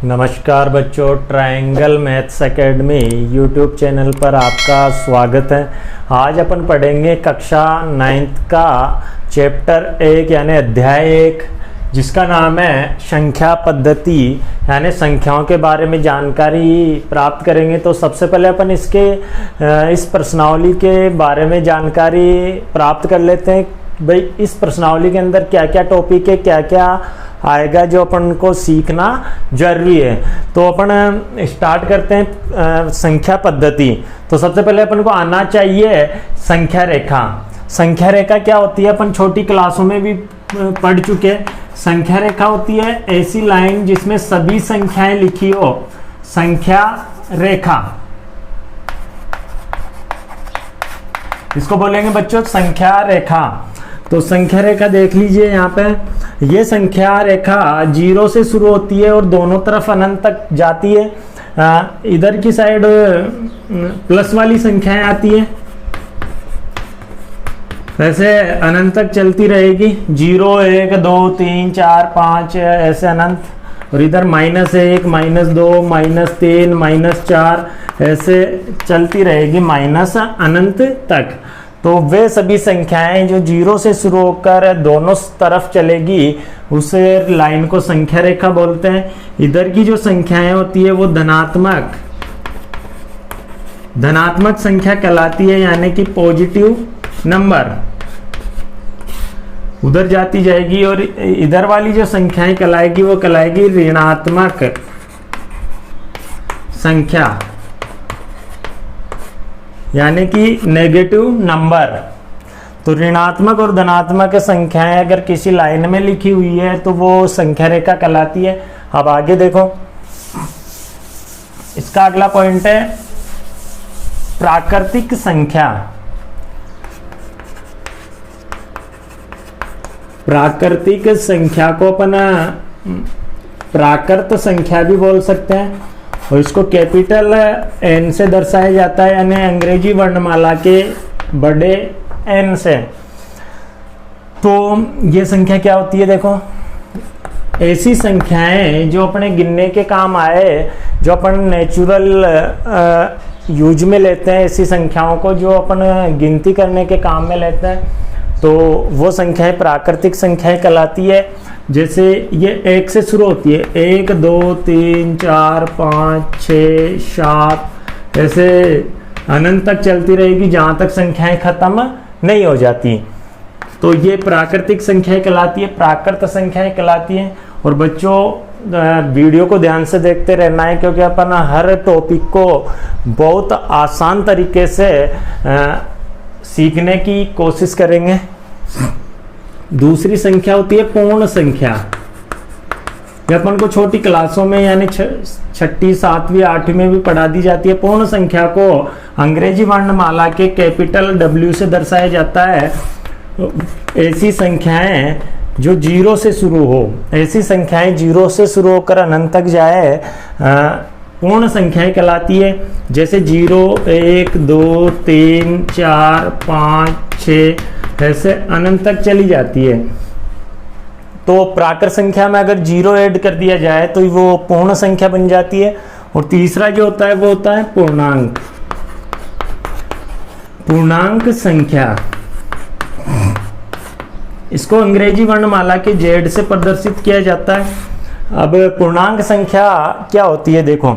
नमस्कार बच्चों, triangle maths academy YouTube channel पर आपका स्वागत है। आज अपन पढ़ेंगे कक्षा 9th का चैप्टर 1 यानी अध्याय 1, जिसका नाम है संख्या पद्धति, यानी संख्याओं के बारे में जानकारी प्राप्त करेंगे। तो सबसे पहले अपन इस प्रश्नावली के बारे में जानकारी प्राप्त कर लेते हैं। भाई, इस प्रश्नावली के अंदर क्या क्या टॉपिक है, क्या क्या आएगा जो अपन को सीखना जरूरी है। तो अपन स्टार्ट करते हैं संख्या पद्धति। तो सबसे पहले अपन को आना चाहिए संख्या रेखा। संख्या रेखा क्या होती है, अपन छोटी क्लासों में भी पढ़ चुके हैं। संख्या रेखा होती है ऐसी लाइन जिसमें सभी संख्याएं लिखी हो, संख्या रेखा। इसको बोलेंगे बच्चों संख्या रेखा। तो संख्या रेखा देख लीजिए यहाँ पे, ये संख्या रेखा 0 से शुरू होती है और दोनों तरफ अनंत तक जाती है। इधर की साइड प्लस वाली संख्याएं आती है, ऐसे अनंत तक चलती रहेगी। 0, 1, 2, 3, 4, 5 ऐसे अनंत। और इधर -1, -2, -3, -4 ऐसे चलती रहेगी माइनस अनंत तक। तो वे सभी संख्याएं जो 0 से शुरू होकर दोनों तरफ चलेगी, उस लाइन को संख्या रेखा बोलते हैं। इधर की जो संख्याएं होती है वो धनात्मक संख्या कहलाती है, यानी कि पॉजिटिव नंबर उधर जाती जाएगी। और इधर वाली जो संख्याएं कहलाएगी वो कहलाएगी ऋणात्मक संख्या, यानी कि नेगेटिव नंबर। तो ऋणात्मक और धनात्मक संख्याएं अगर किसी लाइन में लिखी हुई है तो वो संख्या रेखा कहलाती है। अब आगे देखो, इसका अगला पॉइंट है प्राकृतिक संख्या। प्राकृतिक संख्या को अपन प्राकृत संख्या भी बोल सकते हैं, और इसको कैपिटल N से दर्शाया जाता है, यानी अंग्रेजी वर्णमाला के बड़े N से। तो ये संख्या क्या होती है, देखो ऐसी संख्याएं जो अपने गिनने के काम आए, जो अपन नेचुरल यूज में लेते हैं, ऐसी संख्याओं को जो अपन गिनती करने के काम में लेते हैं, तो वो संख्याएं प्राकृतिक संख्याएं कहलाती है। जैसे ये 1 से शुरू होती है, 1, 2, 3, 4, 5, 6, 7 ऐसे अनंत तक चलती रहेगी, जहां तक संख्याएं खत्म नहीं हो जाती। तो ये प्राकृतिक संख्याएं कहलाती है, प्राकृत संख्याएं कहलाती हैं। और बच्चों वीडियो को ध्यान से देखते रहना है, क्योंकि अपन हर टॉपिक को बहुत आसान तरीके से सीखने की कोशिश करेंगे। दूसरी संख्या होती है पूर्ण संख्या। ये अपन को छोटी क्लासों में यानी 6ठी, 7वीं, 8वीं में भी पढ़ा दी जाती है। पूर्ण संख्या को अंग्रेजी वर्णमाला के कैपिटल W से दर्शाया जाता है। ऐसी संख्याएं जो 0 से शुरू हो, ऐसी संख्याएं 0 से शुरू होकर अनंत तक जाए, पूर्ण संख्याएं कहलाती है। जैसे 0, 1, 2, 3, 4, 5, 6 ऐसे अनंत तक चली जाती है। तो प्राकृत संख्या में अगर 0 ऐड कर दिया जाए तो वो पूर्ण संख्या बन जाती है। और तीसरा जो होता है वो होता है पूर्णांक। पूर्णांक संख्या, इसको अंग्रेजी वर्णमाला के Z से प्रदर्शित किया जाता है। अब पूर्णांक संख्या क्या होती है, देखो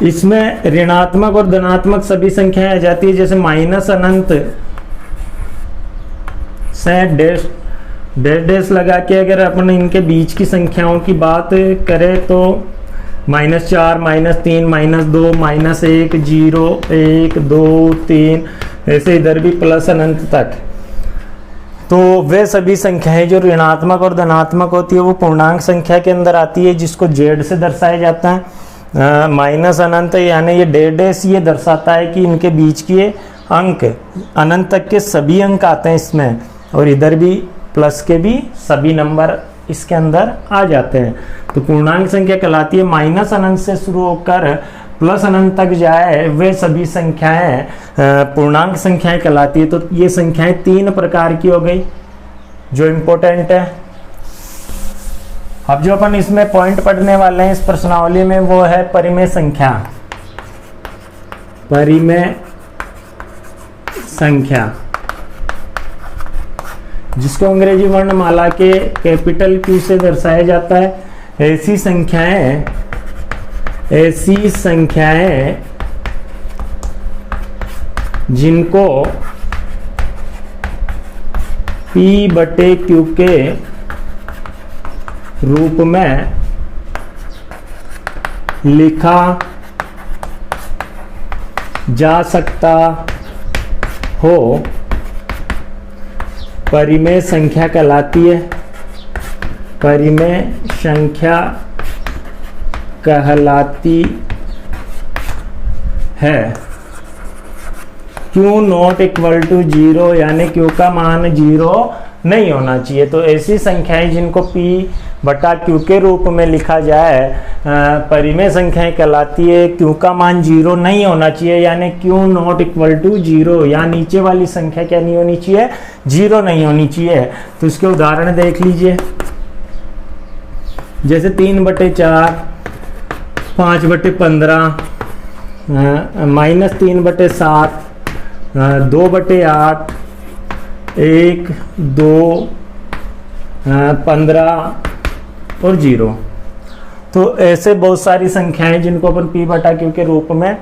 इसमें ऋणात्मक और धनात्मक सभी संख्याएं आ जाती है। जैसे माइनस अनंत से डैश लगा के अगर अपन इनके बीच की संख्याओं की बात करें तो -4, -3, -2, -1, 0, 1, 2, 3 ऐसे इधर भी प्लस अनंत तक। तो वे सभी संख्याएं जो ऋणात्मक और धनात्मक होती है वो पूर्णांक संख्या के अंदर आती है, जिसको Z से दर्शाया जाता है। माइनस अनंत यानी ये डैश ये दर्शाता है कि इनके बीच के अंक अनंत तक के सभी अंक आते हैं इसमें, और इधर भी प्लस के भी सभी नंबर इसके अंदर आ जाते हैं। तो पूर्णांक संख्या कहलाती है। माइनस अनंत से शुरू होकर प्लस अनंत तक जाए वे सभी संख्याएं पूर्णांक संख्याएं कहलाती है। तो ये संख्याएं 3 प्रकार की हो गई जो इम्पोर्टेंट है। अब जो अपन इसमें पॉइंट पढ़ने वाले हैं इस प्रश्नावली में वो है परिमेय संख्या। परिमेय संख्या जिसको अंग्रेजी वर्णमाला के कैपिटल Q से दर्शाया जाता है। ऐसी संख्याएं जिनको P/Q के रूप में लिखा जा सकता हो परिमेय संख्या कहलाती है। परिमेय संख्या कहलाती है। Q नॉट इक्वल टू 0 यानी Q का मान 0 नहीं होना चाहिए। तो ऐसी संख्याएं जिनको P/Q के रूप में लिखा जाए परिमेय संख्याएं कहलाती है। Q का मान 0 नहीं होना चाहिए यानी Q नॉट इक्वल टू 0, या नीचे वाली संख्या क्या नहीं होनी चाहिए, 0 नहीं होनी चाहिए। तो इसके उदाहरण देख लीजिए, जैसे 3/4, 5/15, -3/7, 2/8, 1, 2, 15 और 0। तो ऐसे बहुत सारी संख्याएं जिनको अपन P/Q के रूप में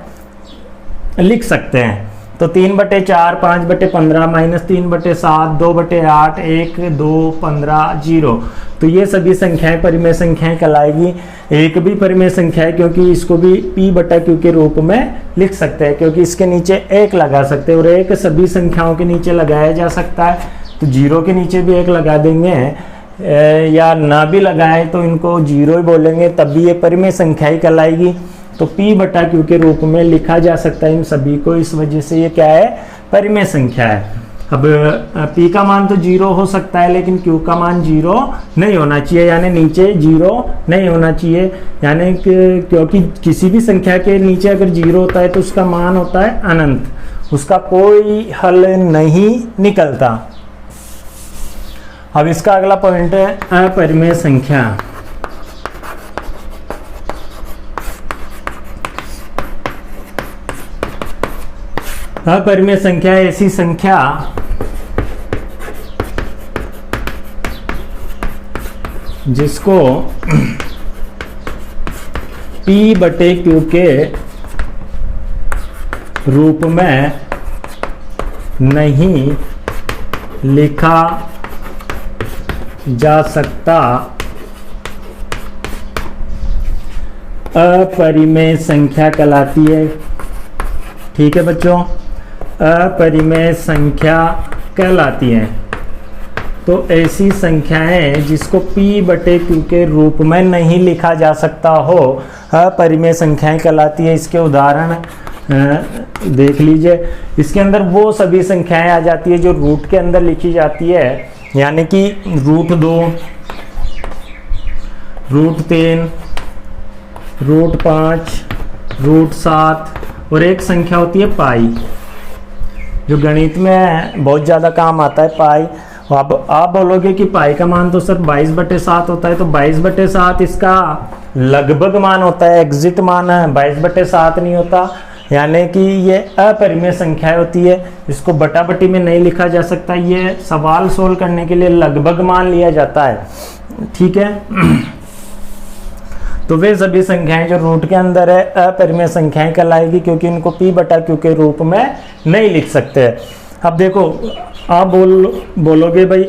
लिख सकते हैं। तो 3/4, 5/15, -3/7, 2/8, 1, 2, 15, 0। तो ये सभी संख्याएं परिमेय संख्याएं कहलाएगी। एक भी परिमेय संख्या है क्योंकि इसको भी P/Q के रूप में लिख सकते हैं, क्योंकि इसके नीचे 1 लगा सकते हैं और 1 सभी संख्याओं के नीचे लगाया जा सकता है। तो 0 के नीचे भी 1 लगा देंगे या ना भी लगाए तो इनको 0 ही बोलेंगे, तब भी ये परिमेय संख्या ही कहलाएगी। तो P/Q के रूप में लिखा जा सकता है इन सभी को, इस वजह से ये क्या है, परिमेय संख्या है। अब P का मान तो 0 हो सकता है लेकिन Q का मान 0 नहीं होना चाहिए, यानी नीचे 0 नहीं होना चाहिए। यानी क्योंकि किसी भी संख्या के नीचे अगर 0 होता है तो उसका मान होता है अनंत, उसका कोई हल नहीं निकलता। अब इसका अगला पॉइंट है अपरिमेय संख्या। अपरिमेय संख्या ऐसी संख्या जिसको P/Q के रूप में नहीं लिखा जा सकता, अपरिमेय संख्या कहलाती है। ठीक है बच्चों, अपरिमेय संख्या कहलाती है। तो ऐसी संख्याएं जिसको P/Q के रूप में नहीं लिखा जा सकता हो अपरिमेय संख्याएं कहलाती है। इसके उदाहरण देख लीजिए। इसके अंदर वो सभी संख्याएं आ जाती है जो रूट के अंदर लिखी जाती है, यानी कि √2, √3, √5, √7 और एक संख्या होती है पाई, जो गणित में बहुत ज़्यादा काम आता है पाई। अब आप बोलोगे कि पाई का मान तो सर 22/7 होता है, तो 22/7 इसका लगभग मान होता है, एग्जिट मान है 22/7 नहीं होता, यानी कि ये अपरिमेय संख्या होती है। इसको बटाबटी में नहीं लिखा जा सकता, ये सवाल सोल्व करने के लिए लगभग मान लिया जाता है। ठीक है, तो वे सभी संख्याएं जो रूट के अंदर है अपरिमेय संख्याएं कहलाएगी, क्योंकि इनको P/Q के रूप में नहीं लिख सकते। अब देखो, आप बोलोगे भाई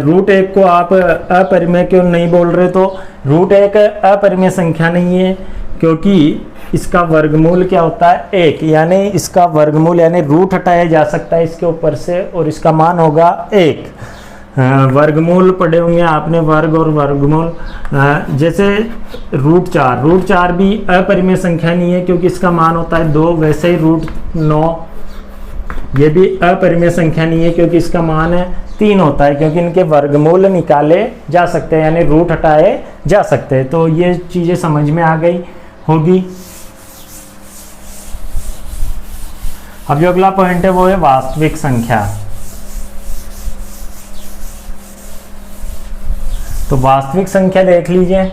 √1 को आप अपरिमेय क्यों नहीं बोल रहे? तो √1 अपरिमेय संख्या नहीं है क्योंकि इसका वर्गमूल क्या होता है 1, यानी इसका वर्गमूल यानी रूट हटाया जा सकता है इसके ऊपर से और इसका मान होगा 1। वर्गमूल पढ़े होंगे आपने, वर्ग और वर्गमूल। जैसे √4 भी अपरिमेय संख्या नहीं है क्योंकि इसका मान होता है 2। वैसे ही √9 ये भी अपरिमेय संख्या नहीं है क्योंकि इसका मान है 3 होता है, क्योंकि इनके वर्गमूल निकाले जा सकते हैं, यानी रूट हटाए जा सकते हैं। तो ये चीज़ें समझ में आ गई होगी। अब जो अगला पॉइंट है वो है वास्तविक संख्या। तो वास्तविक संख्या देख लीजिए,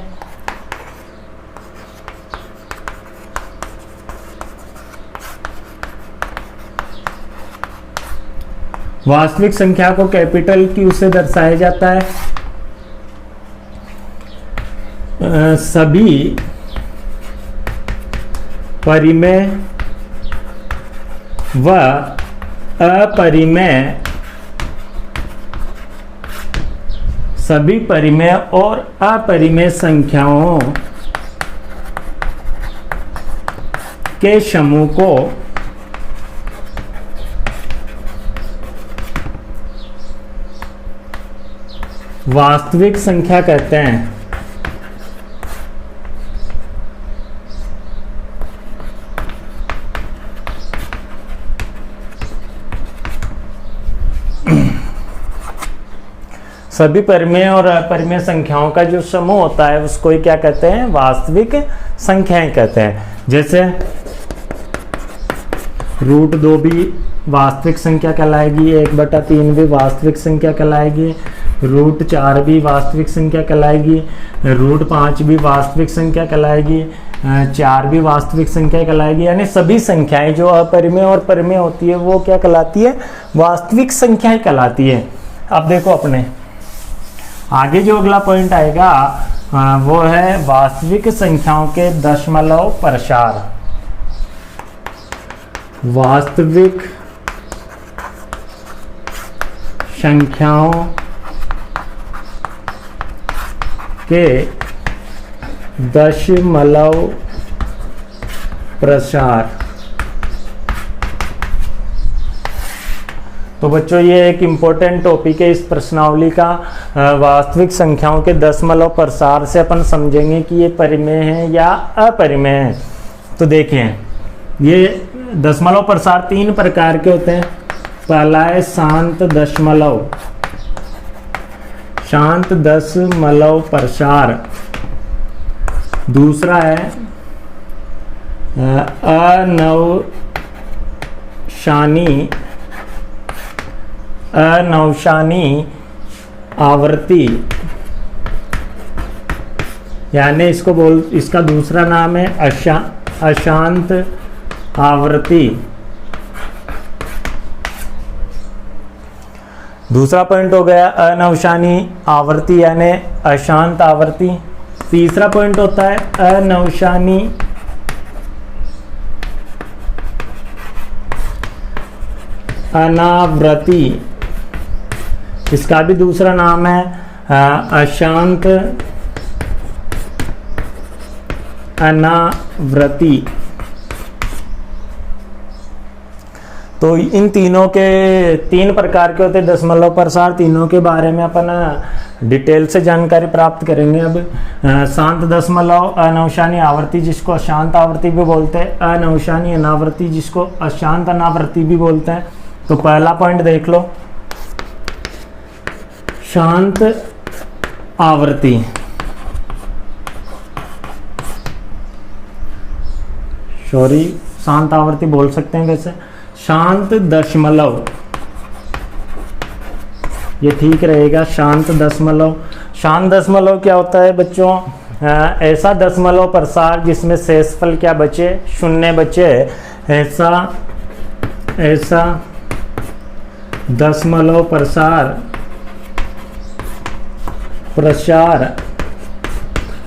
वास्तविक संख्या को कैपिटल Q से दर्शाया जाता है। सभी परिमेय व अपरिमेय, सभी परिमेय और अपरिमेय संख्याओं के समूह को वास्तविक संख्या कहते हैं। सभी परिमेय और अपरिमेय संख्याओं का जो समूह होता है उसको ही क्या कहते हैं, वास्तविक संख्याएं कहते हैं। जैसे √2 भी वास्तविक संख्या कहलाएगी, 1/3 भी वास्तविक संख्या कहलाएगी, √4 भी वास्तविक संख्या कहलाएगी, √5 भी वास्तविक संख्या कहलाएगी, 4 भी वास्तविक संख्या कहलाएगी। यानी सभी संख्याएं जो अपरिमेय और परिमेय होती है वो क्या कहलाती है, वास्तविक संख्याएं कहलाती है। अब देखो अपने आगे जो अगला पॉइंट आएगा वो है वास्तविक संख्याओं के दशमलव प्रसार। वास्तविक संख्याओं के दशमलव प्रसार। तो बच्चों ये एक इम्पोर्टेंट टॉपिक है इस प्रश्नावली का। वास्तविक संख्याओं के दशमलव प्रसार से अपन समझेंगे कि ये परिमेय है या अपरिमेय है। तो देखें ये दशमलव प्रसार 3 प्रकार के होते हैं। पहला है शांत दशमलव, शांत दशमलव प्रसार। दूसरा है अनवशानी आवृत्ति, यानी इसका दूसरा नाम है अशांत आवृत्ति। दूसरा पॉइंट हो गया अनवशानी आवृत्ति यानी अशांत आवृत्ति। तीसरा पॉइंट होता है अनवशानी अनावृत्ति, इसका भी दूसरा नाम है अशांत अनावृत्ति। तो इन तीनों के 3 प्रकार के होते हैं दशमलव प्रसार। तीनों के बारे में अपन डिटेल से जानकारी प्राप्त करेंगे। अब शांत दशमलव अनवशानी आवृत्ति जिसको अशांत आवृत्ति भी बोलते हैं, अनवशानी अनावृत्ति जिसको अशांत अनावृत्ति भी बोलते हैं। तो पहला पॉइंट देख लो, शांत आवृत्ति। शांत आवृत्ति बोल सकते हैं वैसे। शांत दशमलव ये ठीक रहेगा, शांत दशमलव। शांत दशमलव क्या होता है बच्चों, ऐसा दशमलव प्रसार जिसमें शेषफल क्या बचे, 0 बचे, ऐसा दशमलव प्रसार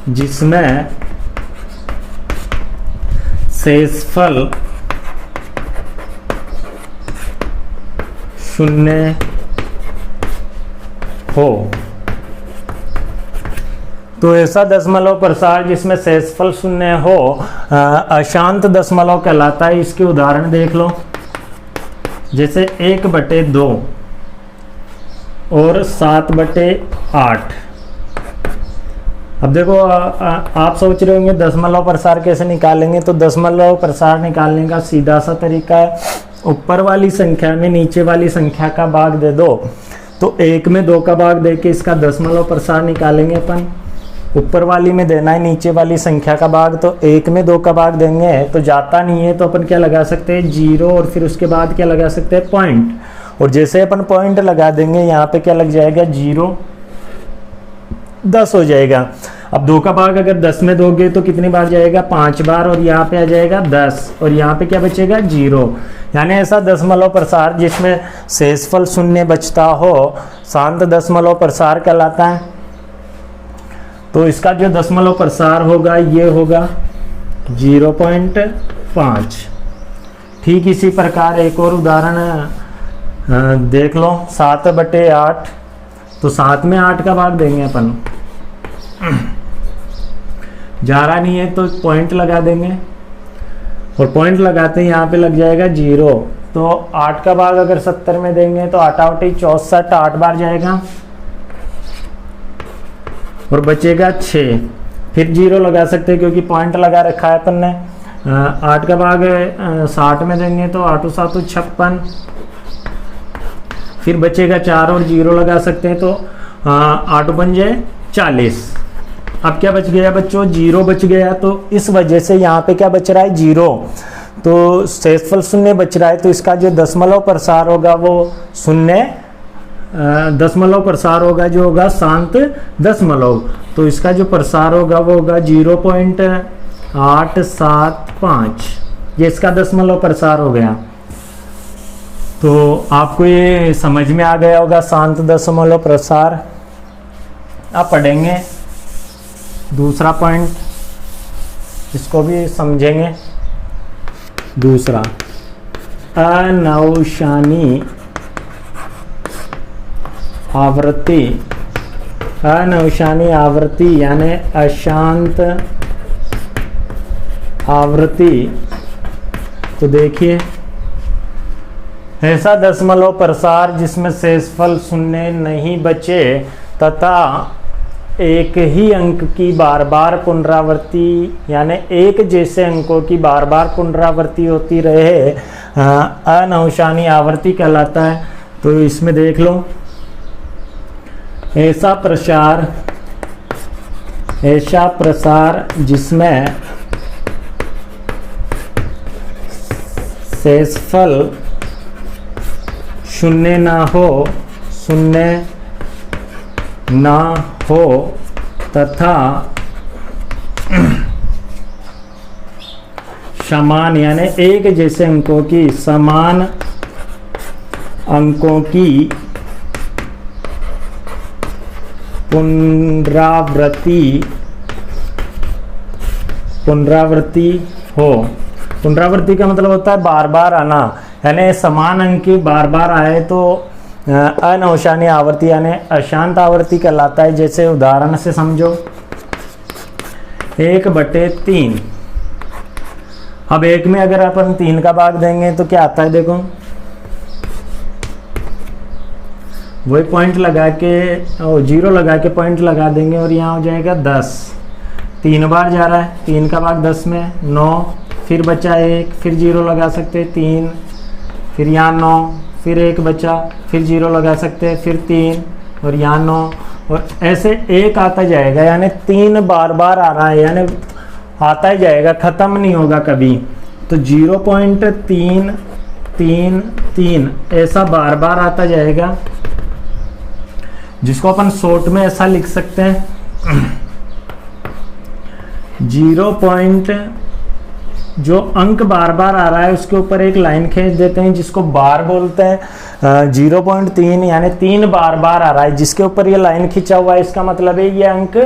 जिसमें शेषफल 0 हो। तो ऐसा दशमलव प्रसार जिसमें शेषफल 0 हो अशांत दशमलव कहलाता है। इसके उदाहरण देख लो, जैसे 1/2 और 7/8। अब देखो आप सोच रहे होंगे दशमलव प्रसार कैसे निकालेंगे। तो दशमलव प्रसार निकालने का सीधा सा तरीका है, ऊपर वाली संख्या में नीचे वाली संख्या का भाग दे दो। तो 1 में 2 का भाग दे के इसका दशमलव प्रसार निकालेंगे अपन। ऊपर वाली में देना है नीचे वाली संख्या का भाग, तो 1 में 2 का भाग देंगे तो जाता नहीं है, तो अपन क्या लगा सकते हैं 0, और फिर उसके बाद क्या लगा सकते हैं पॉइंट। और जैसे अपन पॉइंट लगा देंगे यहाँ पे क्या लग जाएगा 0, 10 हो जाएगा। अब 2 का भाग अगर 10 में दोगे तो कितनी बार जाएगा, 5 बार, और यहाँ पे आ जाएगा 10, और यहाँ पे क्या बचेगा, 0। यानी ऐसा दशमलव प्रसार जिसमें शेषफल शून्य बचता हो शांत दशमलव प्रसार कहलाता है। तो इसका जो दशमलव प्रसार होगा ये होगा 0.5। ठीक इसी प्रकार एक और उदाहरण देख लो, 7/8। तो 7 में 8 का भाग देंगे अपन, जा रहा नहीं है तो पॉइंट लगा देंगे, और पॉइंट लगाते हैं यहाँ पे लग जाएगा 0। तो 8 का भाग अगर 70 में देंगे तो 8 8 64, 8 बार जाएगा और बचेगा 6। फिर 0 लगा सकते हैं क्योंकि पॉइंट लगा रखा है अपन ने। 8 का भाग 60 में देंगे तो 8 7 56, फिर बचेगा 4 और 0 लगा सकते हैं तो 8 पंजे 40। अब क्या बच गया बच्चों, 0 बच गया। तो इस वजह से यहाँ पे क्या बच रहा है, 0। तो शेषफल शून्य बच रहा है, तो इसका जो दशमलव प्रसार होगा वो शून्य दशमलव प्रसार होगा, जो होगा शांत दशमलव। तो इसका जो प्रसार होगा वो होगा 0.875। ये इसका दशमलव प्रसार हो गया। तो आपको ये समझ में आ गया होगा शांत दशमलव प्रसार। अब पढ़ेंगे दूसरा पॉइंट, इसको भी समझेंगे। दूसरा, अनौशानी आवृत्ति। अनौशानी आवृत्ति यानी अशांत आवृत्ति। तो देखिए, ऐसा दशमलव प्रसार जिसमें शेषफल शून्य नहीं बचे तथा एक ही अंक की बार बार पुनरावृत्ति यानी एक जैसे अंकों की बार बार पुनरावृत्ति होती रहे, अनौशानी आवृत्ति कहलाता है। तो इसमें देख लो, ऐसा प्रसार जिसमें शेषफल शून्य ना हो तथा समान यानी एक जैसे अंकों की समान अंकों की पुनरावृत्ति हो। पुनरावृत्ति का मतलब होता है बार बार आना, यानी समान अंक की बार बार आए तो अनौशानी आवृत्ति यानी अशांत आवृत्ति कहलाता है। जैसे उदाहरण से समझो, 1/3। अब 1 में अगर अपन 3 का भाग देंगे तो क्या आता है, देखो वही पॉइंट लगा के 0 लगा के पॉइंट लगा देंगे और यहाँ हो जाएगा 10। 3 बार जा रहा है, 3 का भाग 10 में 9, फिर बचा 1, फिर 0 लगा सकते 3, फिर यहाँ 9, फिर 1 बचा, फिर 0 लगा सकते हैं, फिर 3 और यहाँ 9, और ऐसे 1 आता जाएगा। यानी 3 बार बार आ रहा है, यानी आता ही जाएगा, ख़त्म नहीं होगा कभी। तो 0.333 ऐसा बार बार आता जाएगा, जिसको अपन शॉर्ट में ऐसा लिख सकते हैं 0. जो अंक बार बार आ रहा है उसके ऊपर एक लाइन खींच देते हैं जिसको बार बोलते हैं। 0.3 यानी 3 बार बार आ रहा है, जिसके ऊपर ये लाइन खींचा हुआ है इसका मतलब है ये अंक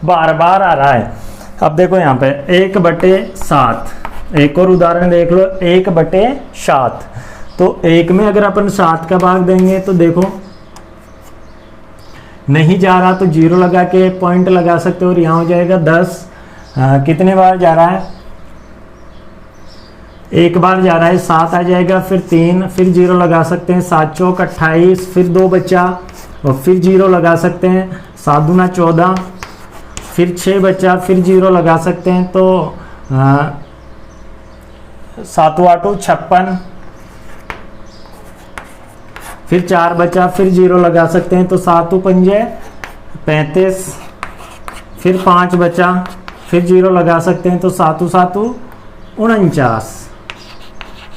बार बार आ रहा है। अब देखो यहाँ पे 1/7, एक और उदाहरण देख लो, 1/7। तो 1 में अगर अपन 7 का भाग देंगे तो देखो नहीं जा रहा तो 0 लगा के पॉइंट लगा सकते हो और यहाँ हो जाएगा 10। कितने बार जा रहा है, 1 बार जा रहा है, 7 आ जाएगा, फिर 3, फिर 0 लगा सकते हैं, 7 चौक 28, फिर 2 बचा और फिर 0 लगा सकते हैं, 7 दूना 14, फिर 6 बचा, फिर 0 लगा सकते हैं, तो 7 8 56, फिर 4 बचा, फिर 0 लगा सकते हैं, तो 7 पंजे 35, फिर 5 बचा, फिर 0 लगा सकते हैं, तो 7 7 49।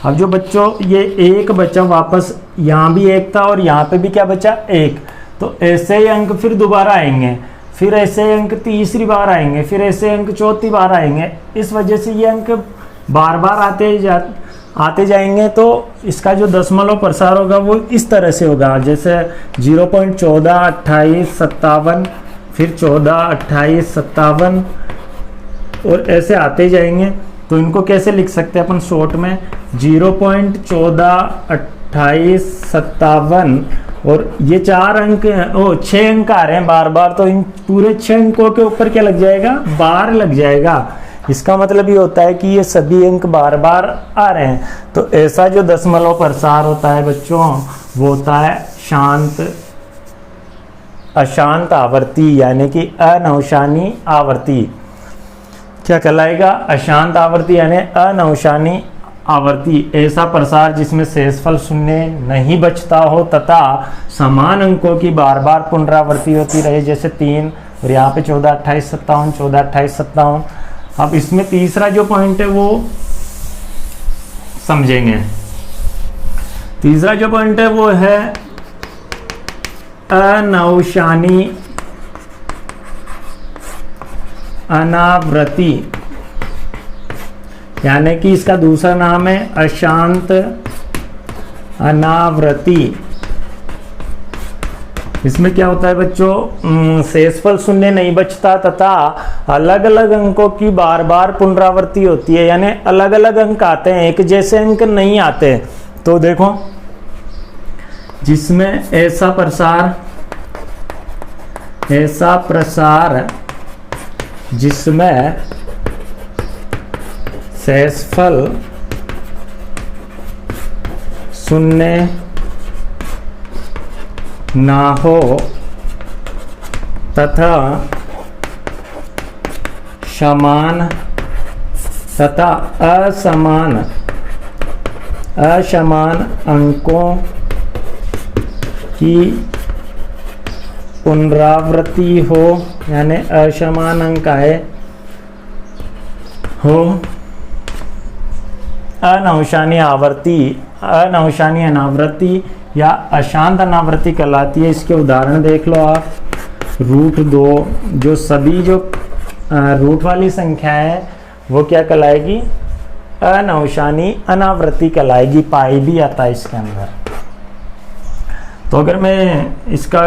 अब जो बच्चों ये 1 बचा, वापस यहाँ भी 1 था और यहाँ पे भी क्या बचा 1, तो ऐसे ही अंक फिर दोबारा आएंगे। फिर ऐसे अंक तीसरी बार आएंगे, फिर ऐसे अंक चौथी बार आएंगे। इस वजह से ये अंक बार बार आते जाएंगे। तो इसका जो दशमलव प्रसार होगा वो इस तरह से होगा, जैसे 0.14, 28, 57, फिर 14, 28, 57 और ऐसे आते जाएंगे। तो इनको कैसे लिख सकते हैं अपन शॉर्ट में, 0.14, 28, 57 और ये 4 अंक, 6 अंक आ रहे हैं बार बार। तो इन पूरे 6 अंकों के ऊपर क्या लग जाएगा, बार लग जाएगा। इसका मतलब ये होता है कि ये सभी अंक बार बार आ रहे हैं। तो ऐसा जो दशमलव प्रसार होता है बच्चों, वो होता है अशांत आवर्ती, यानी कि अनवशानी आवर्ती। क्या कहलाएगा, अशांत आवर्ती यानी अनवशानी आवर्ती। ऐसा प्रसार जिसमें शेषफल शून्य नहीं बचता हो तथा समान अंकों की बार बार पुनरावृत्ति होती रहे, जैसे 3 और यहाँ पे 14, 28, 57, 14, 28, 57। अब इसमें तीसरा जो पॉइंट है वो समझेंगे। तीसरा जो पॉइंट है वो है अनवशानी अनावृत्ति, यानी कि इसका दूसरा नाम है अशांत अनावृत्ति। इसमें क्या होता है बच्चों, शेषफल शून्य नहीं बचता तथा अलग अलग अंकों की बार बार पुनरावृत्ति होती है, यानी अलग अलग अंक आते हैं, एक जैसे अंक नहीं आते। तो देखो, जिसमें ऐसा प्रसार जिसमें शेषफल शून्य ना हो तथा समान तथा असमान अंकों की पुनरावृत्ति हो, यानी असमान अंक आए हो, अनवशानी अनावृत्ति या अशांत अनावृत्ति कहलाती है। इसके उदाहरण देख लो आप। √2, जो सभी जो रूट वाली संख्या है वो क्या कहलाएगी, अनवशानी अनावृत्ति कहलाएगी। पाई भी आता है इसके अंदर। तो अगर मैं इसका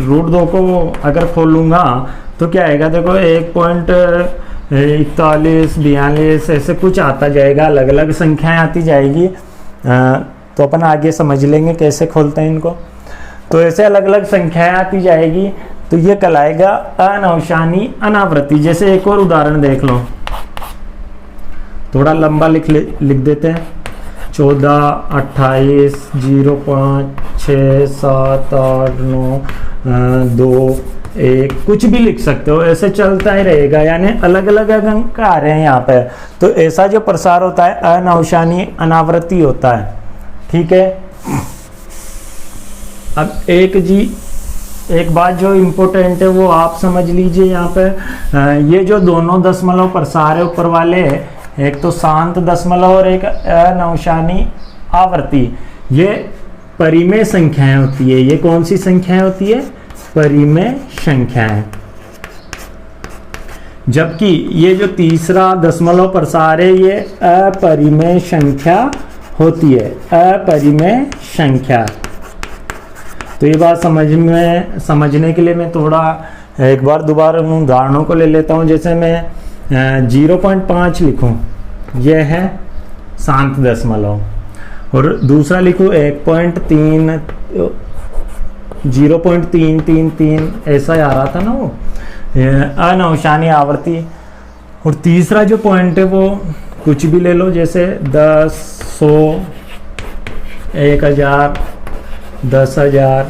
√2 को अगर खोलूंगा तो क्या आएगा, देखो 1.41, 42 ऐसे कुछ आता जाएगा, अलग अलग संख्याएं आती जाएगी। तो अपन आगे समझ लेंगे कैसे खोलते हैं इनको। तो ऐसे अलग अलग संख्याएं आती जाएगी, तो ये कहलाएगा अनवशानी अनावृत्ति। जैसे एक और उदाहरण देख लो, थोड़ा लंबा लिख देते हैं। 14, 28, 0.5, 6, 7, 8, 9, 2, 1 कुछ भी लिख सकते हो, ऐसे चलता ही रहेगा, यानी अलग अलग अंक आ रहे हैं यहाँ पे। तो ऐसा जो प्रसार होता है अनवशानी अनावृत्ति होता है। ठीक है। अब एक बात जो इम्पोर्टेंट है वो आप समझ लीजिए यहाँ पे। ये जो दोनों दशमलव प्रसार है ऊपर वाले, एक तो शांत दशमलव और एक अनवशानी आवर्ती, ये परिमेय संख्याएं होती है। ये कौन सी संख्याएं होती है, परिमेय संख्याएं। जबकि ये जो तीसरा दशमलव प्रसार है ये अपरिमेय संख्या होती है, अपरिमेय संख्या। तो ये बात समझने के लिए मैं थोड़ा एक बार दोबारा उदाहरणों को ले लेता हूँ। जैसे मैं 0.5 लिखूं, यह है शांत दशमलव, और दूसरा लिखूं 1.3, 0.333 ऐसा ही आ रहा था ना वो, अनवशानी आवर्ती। और तीसरा जो पॉइंट है वो कुछ भी ले लो, जैसे 10, 100, 1000, 10,000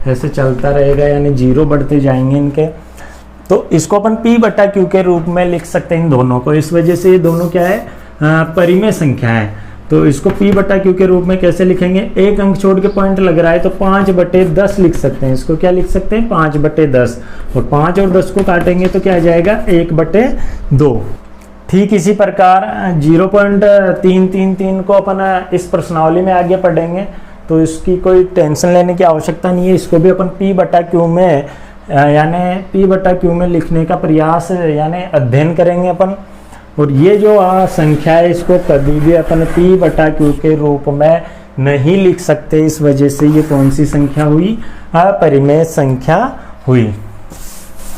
ऐसे चलता रहेगा, यानी जीरो बढ़ते जाएंगे इनके। तो इसको अपन P/Q के रूप में लिख सकते हैं इन दोनों को। इस वजह से ये दोनों क्या है, परिमेय संख्या है। तो इसको P/Q के रूप में कैसे लिखेंगे, एक अंक छोड़ के पॉइंट लग रहा है तो 5/10 लिख सकते हैं। इसको क्या लिख सकते हैं, 5/10, और 5 और 10 को काटेंगे तो क्या आ जाएगा, 1/2। ठीक इसी प्रकार 0.333 को अपन इस प्रश्नावली में आगे पढ़ेंगे, तो इसकी कोई टेंशन लेने की आवश्यकता नहीं है। इसको भी अपन P/Q में यानी पी बटा क्यू में लिखने का प्रयास यानी अध्ययन करेंगे अपन। और ये जो संख्या है इसको कभी भी अपन पी बटा क्यू के रूप में नहीं लिख सकते, इस वजह से ये कौन सी संख्या हुई, अपरिमेय संख्या हुई।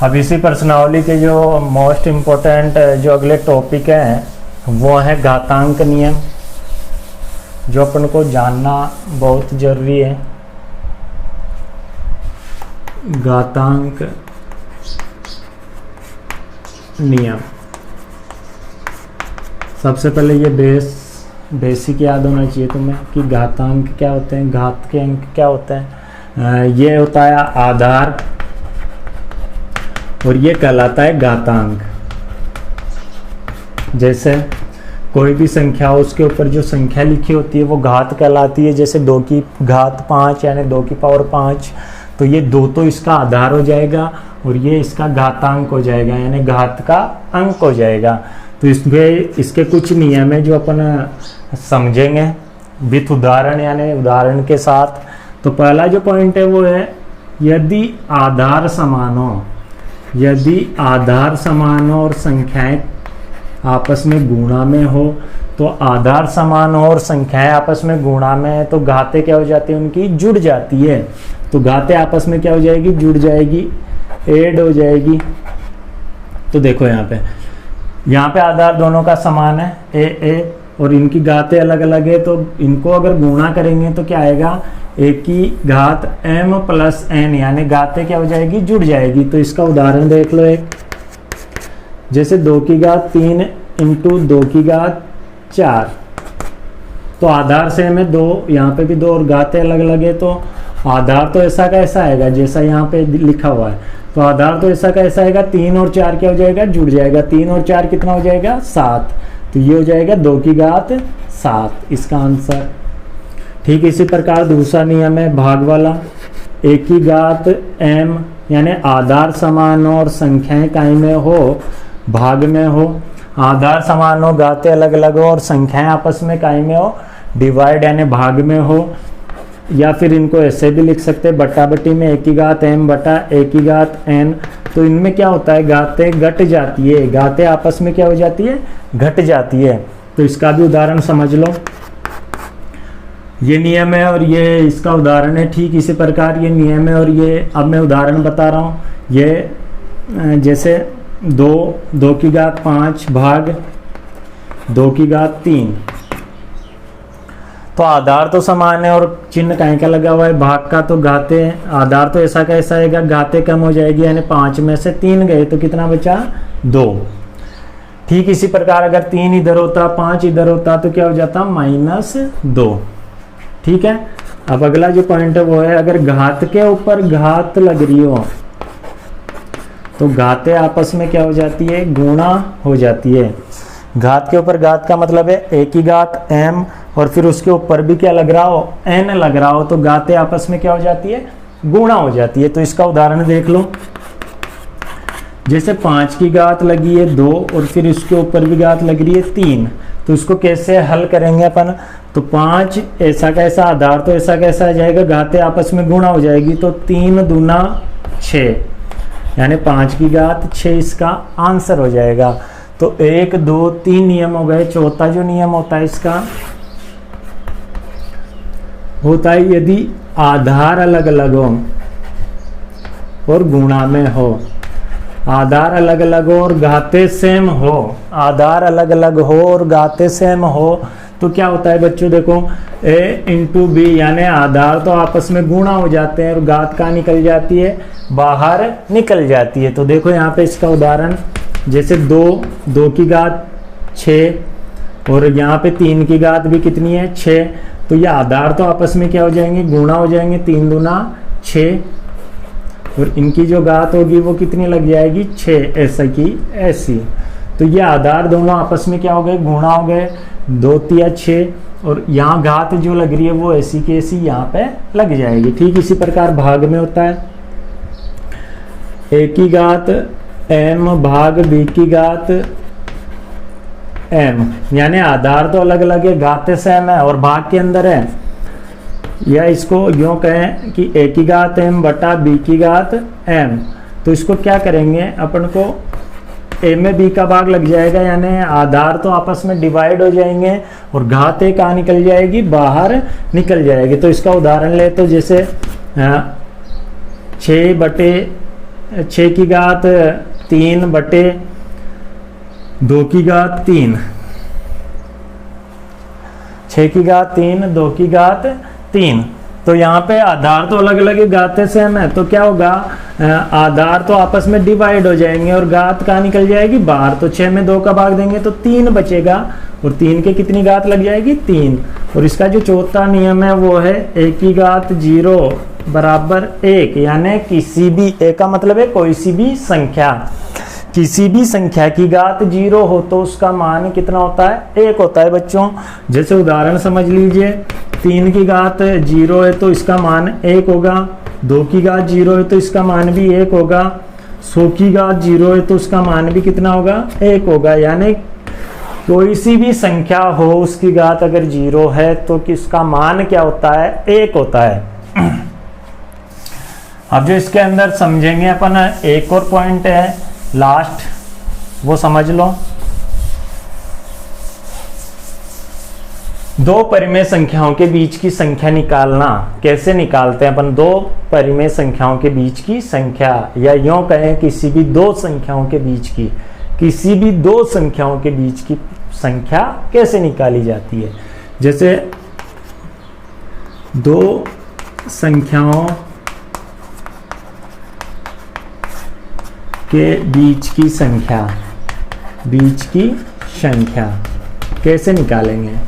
अब इसी प्रश्नावली के जो मोस्ट इम्पोर्टेंट जो अगले टॉपिक है वो है घातांक नियम, जो अपन को जानना बहुत जरूरी है। घातांक नियम, सबसे पहले ये बेसिक याद होना चाहिए तुम्हें कि घातांक क्या होते हैं, घात के अंक क्या होते हैं। ये होता है आधार और ये कहलाता है घातांक। जैसे कोई भी संख्या हो उसके ऊपर जो संख्या लिखी होती है वो घात कहलाती है। जैसे 2 की घात 5 यानी 2 की पावर 5, तो ये 2 तो इसका आधार हो जाएगा और ये इसका घातांक हो जाएगा यानी घात का अंक हो जाएगा। तो इसके कुछ नियम है जो अपन समझेंगे विथ उदाहरण यानी उदाहरण के साथ। तो पहला जो पॉइंट है वो है यदि आधार समान हो और संख्याएं आपस में गुणा में हो, तो आधार समान हो और संख्याएं आपस में गुणा में है तो घातें क्या हो जाती है, उनकी जुड़ जाती है। तो घातें आपस में क्या हो जाएगी, जुड़ जाएगी, ऐड हो जाएगी। तो देखो यहाँ पे आधार दोनों का समान है ए और इनकी घातें अलग अलग है, तो इनको अगर गुणा करेंगे तो क्या आएगा, ए की घात m प्लस n यानी घातें क्या हो जाएगी, जुड़ जाएगी। तो इसका उदाहरण देख लो एक, जैसे 2 की घात 3 इंटू 2 की घात 4, तो आधार सेम है 2, यहाँ पे भी 2 और घातें अलग अलग है, तो आधार तो ऐसा का ऐसा आएगा जैसा यहाँ पे लिखा हुआ है। तो आधार तो ऐसा का ऐसा आएगा, 3 और 4 क्या हो जाएगा, जुड़ जाएगा। 3 और 4 कितना हो जाएगा, 7। तो ये हो जाएगा 2 की घात 7 इसका आंसर। ठीक इसी प्रकार दूसरा नियम है भाग वाला, a की घात m यानी आधार समान हो और संख्याएं काय में हो, भाग में हो। आधार समान हो, घातें अलग अलग हो और संख्याएं आपस में काय में हो, डिवाइड यानी भाग में हो। या फिर इनको ऐसे भी लिख सकते हैं बट्टा बट्टी में a की घात m बटा a की घात n। तो इनमें क्या होता है, घातें घट जाती है, घातें आपस में क्या हो जाती है, घट जाती है। तो इसका भी उदाहरण समझ लो, ये नियम है और ये इसका उदाहरण है। ठीक इसी प्रकार ये नियम है और ये अब मैं उदाहरण बता रहा हूँ। ये जैसे 2 की घात 5 भाग 2 की घात 3, तो आधार तो समान है और चिन्ह कहीं का लगा हुआ है भाग का, तो घातें आधार तो ऐसा का ऐसा आएगा, घातें कम हो जाएगी यानी 5 में से 3 गए तो कितना बचा, 2। ठीक इसी प्रकार अगर 3 इधर होता 5 इधर होता तो क्या हो जाता, -2। ठीक है। अब अगला जो पॉइंट है वो है अगर घात के ऊपर घात लग रही हो तो घातें आपस में क्या हो जाती है, गुणा हो जाती है। घात के ऊपर घात का मतलब है a की घात m और फिर उसके ऊपर भी क्या लग रहा हो, n लग रहा हो, तो घातें आपस में क्या हो जाती है, गुणा हो जाती है। तो इसका उदाहरण देख लो, जैसे 5 की घात लगी है 2 और फिर इसके ऊपर भी घात लग रही है 3, तो इसको कैसे हल करेंगे अपन। तो 5 ऐसा कैसा, आधार तो ऐसा कैसा आ जाएगा, घातें आपस में गुणा हो जाएगी, तो 3 दूना 6 यानी 5 की घात 6 इसका आंसर हो जाएगा। तो 1 2 3 नियम हो गए। चौथा जो नियम होता है इसका होता है यदि आधार अलग अलग हो और गुणा में हो, आधार अलग अलग हो और घातें सेम हो, आधार अलग अलग हो और घातें सेम हो, तो क्या होता है बच्चों, देखो a इंटू बी यानी आधार तो आपस में गुणा हो जाते हैं और घात का निकल जाती है, बाहर निकल जाती है। तो देखो यहाँ पे इसका उदाहरण, जैसे 2 की घात 6 और यहाँ पे 3 की घात भी कितनी है, 6, तो ये आधार तो आपस में क्या हो जाएंगे, गुणा हो जाएंगे, 3 दूना 6 और इनकी जो घात होगी वो कितनी लग जाएगी, 6 ऐसा की ऐसी। तो ये आधार दोनों आपस में क्या हो गए, गुणा हो गए, 2 तिया 6 और यहाँ घात जो लग रही है वो ऐसी की ऐसी यहाँ पे लग जाएगी। ठीक इसी प्रकार भाग में होता है a की घात m भाग b की घात m यानी आधार तो अलग अलग है, घातें सेम है और भाग के अंदर है। या इसको यूँ कहें कि a की घात m बटा b की घात m तो इसको क्या करेंगे, अपन को ए में बी का भाग लग जाएगा, यानी आधार तो आपस में डिवाइड हो जाएंगे और घात एक कहाँ निकल जाएगी, बाहर निकल जाएगी। तो इसका उदाहरण ले तो जैसे 6 की घात 3 बटे 2 की घात 3, 6 की घात 3 2 की घात 3। तो यहाँ पे आधार तो अलग अलग घातें सेम है, तो क्या होगा, आधार तो आपस में डिवाइड हो जाएंगे और घात कहाँ निकल जाएगी, बाहर। तो 6 में 2 का भाग देंगे तो 3 बचेगा और 3 के कितनी घात लग जाएगी, 3। और इसका जो चौथा नियम है वो है a की घात 0 बराबर 1, यानी किसी भी, a का मतलब है कोई सी भी संख्या, किसी भी संख्या की घात 0 हो तो उसका मान कितना होता है, 1 होता है बच्चों। जैसे उदाहरण समझ लीजिए, 3 की घात 0 है तो इसका मान 1 होगा, 2 की घात 0 है तो इसका मान भी 1 होगा, 100 की घात 0 है तो उसका मान भी कितना होगा, 1 होगा। यानी कोई सी भी संख्या हो उसकी घात अगर 0 है तो किसका मान क्या होता है, 1 होता है। अब जो इसके अंदर समझेंगे अपन, एक और पॉइंट है लास्ट, वो समझ लो। दो परिमेय संख्याओं के बीच की संख्या निकालना कैसे निकालते हैं अपन, दो परिमेय संख्याओं के बीच की संख्या, या यूं कहें किसी भी दो संख्याओं के बीच की, किसी भी दो संख्याओं के बीच की संख्या कैसे निकाली जाती है। जैसे दो संख्याओं के बीच की संख्या, बीच की संख्या कैसे निकालेंगे।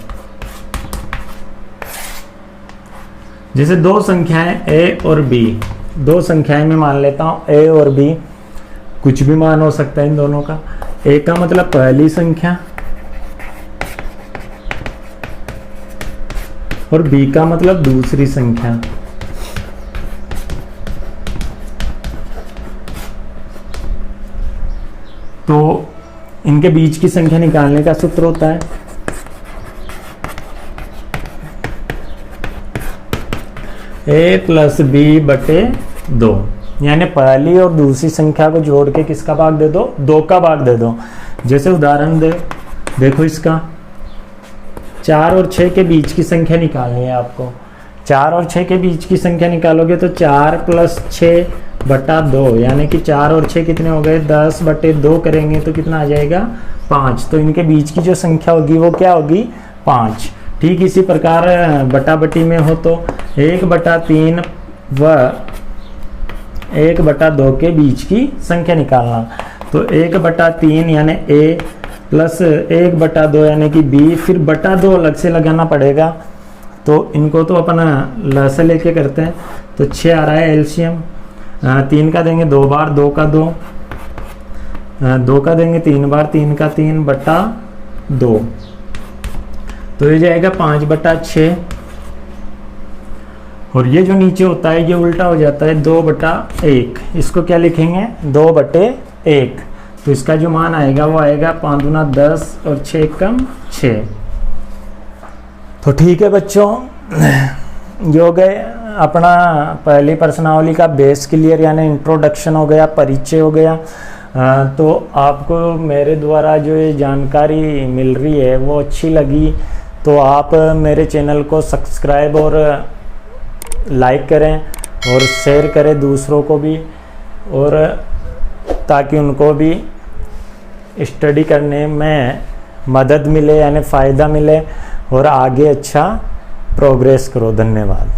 जैसे दो संख्याएं a और b, दो संख्याएं मैं मान लेता हूं a और b, कुछ भी मान हो सकता है इन दोनों का। a का मतलब पहली संख्या और b का मतलब दूसरी संख्या। तो इनके बीच की संख्या निकालने का सूत्र होता है a प्लस b बटे 2, यानी पहली और दूसरी संख्या को जोड़ के किसका भाग दे दो, 2 का भाग दे दो। जैसे उदाहरण देखो इसका, 4 और 6 के बीच की संख्या निकालनी है आपको। 4 और 6 के बीच की संख्या निकालोगे तो 4 प्लस 6 बटा 2, यानी कि 4 और 6 कितने हो गए, 10 बटे 2 करेंगे तो कितना आ जाएगा, 5। तो इनके बीच की जो संख्या होगी वो क्या होगी, 5। ठीक इसी प्रकार बटा बटी में हो तो 1/3 व 1/2 के बीच की संख्या निकालना। तो 1/3 यानी a प्लस 1/2 यानी कि b, फिर बटा 2 अलग से लगाना पड़ेगा। तो इनको तो अपन ल से लेके करते हैं। तो 6 आ रहा है एलसीएम, 3 का देंगे 2 बार, 2 का 2, 2 का देंगे 3 बार, 3 का 3 बटा 2, तो ये जाएगा 5/6। और ये जो नीचे होता है ये उल्टा हो जाता है 2/1, इसको क्या लिखेंगे, 2/1। तो इसका जो मान आएगा वो आएगा 5 दूना 10 और 6 कम 6। तो ठीक है बच्चों, जो गए अपना पहली प्रश्नावली का बेस क्लियर, यानी इंट्रोडक्शन हो गया, परिचय हो गया। तो आपको मेरे द्वारा जो ये जानकारी मिल रही है वो अच्छी लगी तो आप मेरे चैनल को सब्सक्राइब और लाइक करें और शेयर करें दूसरों को भी, और ताकि उनको भी स्टडी करने में मदद मिले, यानी फ़ायदा मिले और आगे अच्छा प्रोग्रेस करो। धन्यवाद।